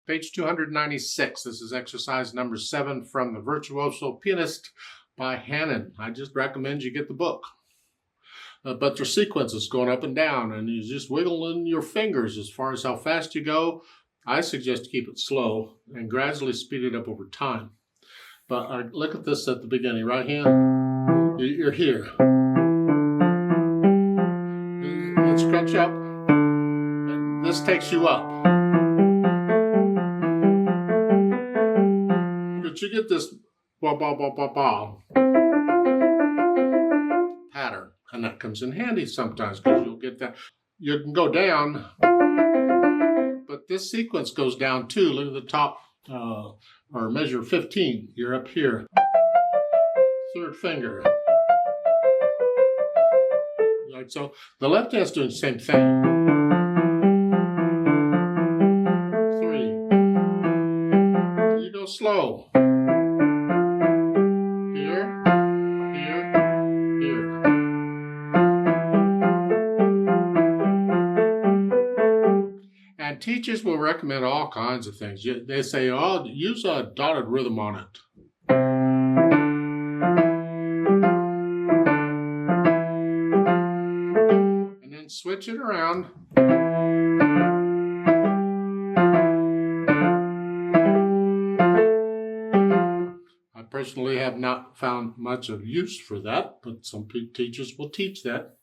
Page 296. This is exercise number 7 from The Virtuoso Pianist by Hanon. I just recommend you get the book. But there's sequences going up and down, and you just wiggling your fingers as far as how fast you go. I suggest to keep it slow and gradually speed it up over time. But look at this at the beginning. Right hand, you're here. Let's scrunch up, and this takes you up. But you get this pattern, and that comes in handy sometimes because you'll get that. You can go down, but this sequence goes down too. Look at the top, or measure 15. You're up here. Third finger. Like so. The left hand's doing the same thing. 3. You go slow. Here, here, here. And teachers will recommend all kinds of things. They say, oh, use a dotted rhythm on it. And then switch it around. I personally have not found much of use for that, but some teachers will teach that.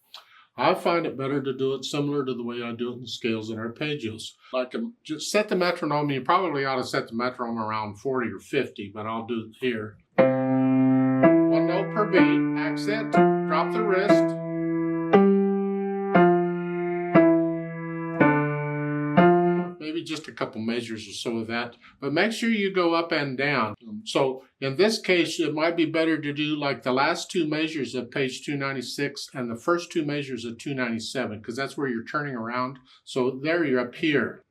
I find it better to do it similar to the way I do it in the scales and arpeggios. Like just set the metronome. You probably ought to set the metronome around 40 or 50, but I'll do it here. 1 note per beat, accent, drop the wrist. Maybe just a couple measures or so of that, but make sure you go up and down. So in this case, it might be better to do like the last 2 measures of page 296 and the first 2 measures of 297, because that's where you're turning around. So there you're up here.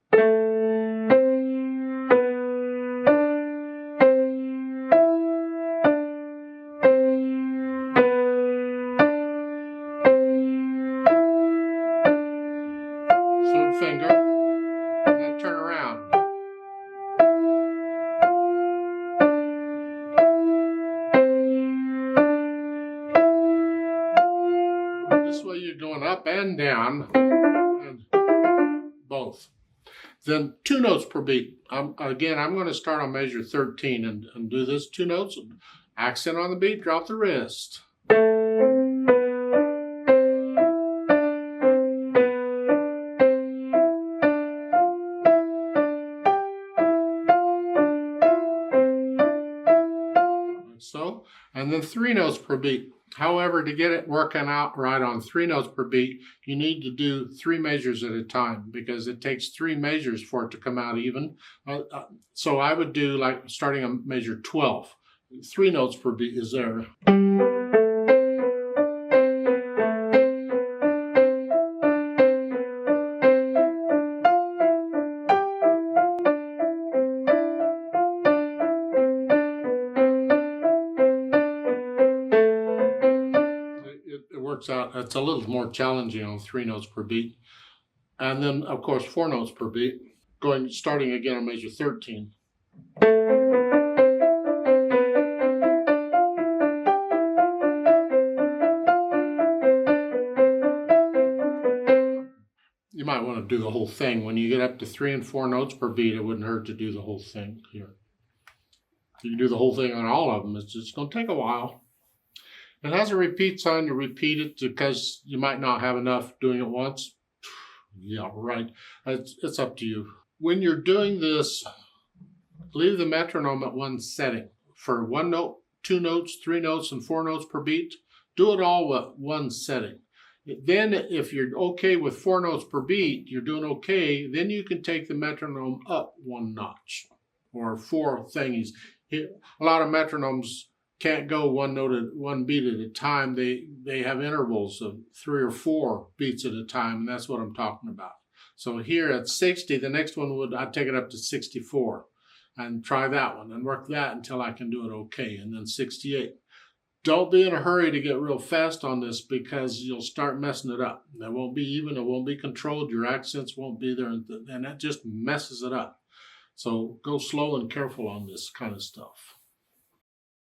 Third finger. Turn around. This way you're going up and down, and both. Then 2 notes per beat. Again, I'm going to start on measure 13 and do this 2 notes. Accent on the beat, drop the wrist. So, and then 3 notes per beat. However, to get it working out right on 3 notes per beat, you need to do 3 measures at a time because it takes 3 measures for it to come out even. So I would do like starting on measure 12. 3 notes per beat is there. Out. It's a little more challenging on 3 notes per beat. And then, of course, 4 notes per beat, starting again on measure 13. You might want to do the whole thing. When you get up to 3 and 4 notes per beat, it wouldn't hurt to do the whole thing here. You can do the whole thing on all of them. It's just going to take a while. It has a repeat sign to repeat it because you might not have enough doing it once. Yeah, right. It's up to you. When you're doing this, leave the metronome at 1 setting. For 1 note, 2 notes, 3 notes, and 4 notes per beat, do it all at 1 setting. Then if you're okay with 4 notes per beat, you're doing okay, then you can take the metronome up 1 notch or 4 thingies. A lot of metronomes can't go 1 beat at a time. They have intervals of 3 or 4 beats at a time, and that's what I'm talking about. So here at 60, the next one I'd take it up to 64 and try that one and work that until I can do it okay, and then 68. Don't be in a hurry to get real fast on this because you'll start messing it up. It won't be even, it won't be controlled, your accents won't be there, and that just messes it up. So go slow and careful on this kind of stuff.